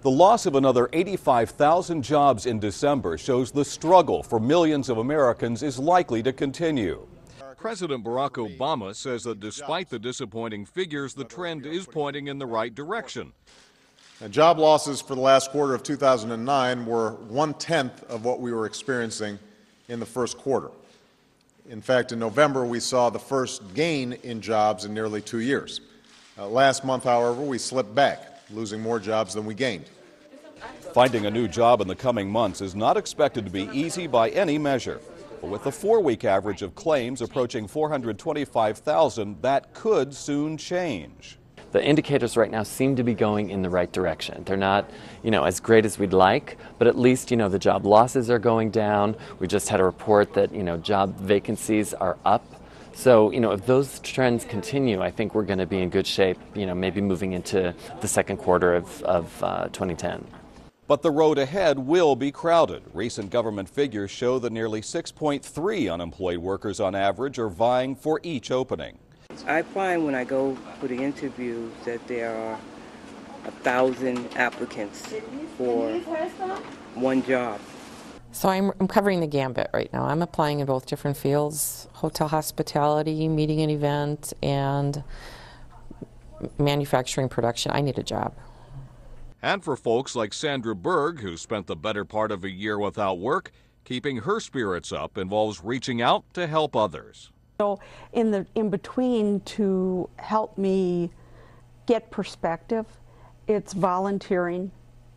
The loss of another 85,000 jobs in December shows the struggle for millions of Americans is likely to continue. President Barack Obama says that despite the disappointing figures, the trend is pointing in the right direction. And job losses for the last quarter of 2009 were 1/10 of what we were experiencing in the first quarter. In fact, in November, we saw the first gain in jobs in nearly 2 years. Last month, however, we slipped back, losing more jobs than we gained. Finding a new job in the coming months is not expected to be easy by any measure. But with the 4-week average of claims approaching 425,000, that could soon change. The indicators right now seem to be going in the right direction. They're not, as great as we'd like, but at least, the job losses are going down. We just had a report that, job vacancies are up. So, if those trends continue, I think we're going to be in good shape, maybe moving into the second quarter of 2010. But the road ahead will be crowded. Recent government figures show that nearly 6.3 unemployed workers on average are vying for each opening. I find when I go for the interviews that there are 1,000 applicants for one job. So I'm covering the gambit right now. I'm applying in both different fields: hotel hospitality, meeting and event, and manufacturing production. I need a job. And for folks like Sandra Berg, who spent the better part of a year without work, keeping her spirits up involves reaching out to help others. So in between, to help me get perspective, it's volunteering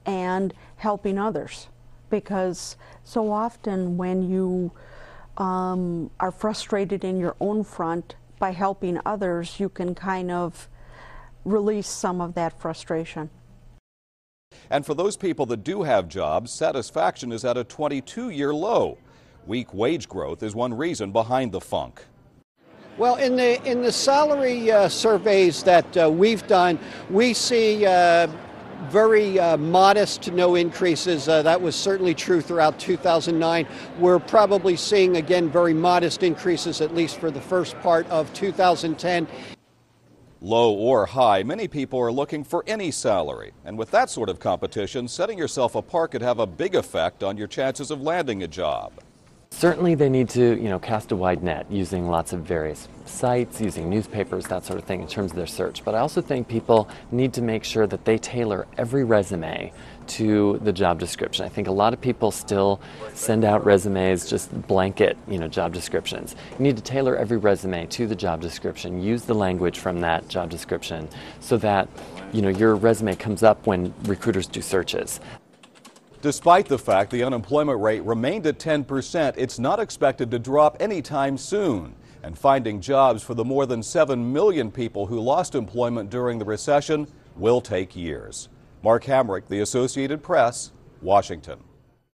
and helping others. Because so often when you are frustrated in your own front, by helping others, you can kind of release some of that frustration. And for those people that do have jobs, satisfaction is at a 22-year low. Weak wage growth is one reason behind the funk. Well, in the salary surveys that we've done, we see very modest to no increases. That was certainly true throughout 2009. We're probably seeing, again, very modest increases, at least for the first part of 2010. Low or high, many people are looking for any salary. And with that sort of competition, setting yourself apart could have a big effect on your chances of landing a job. Certainly they need to, cast a wide net using lots of various sites, using newspapers, that sort of thing in terms of their search. But I also think people need to make sure that they tailor every resume to the job description. I think a lot of people still send out resumes, just blanket, job descriptions. You need to tailor every resume to the job description, use the language from that job description so that, your resume comes up when recruiters do searches. Despite the fact the unemployment rate remained at 10%, it's not expected to drop anytime soon. And finding jobs for the more than 7 million people who lost employment during the recession will take years. Mark HAMRICK, The Associated Press, Washington.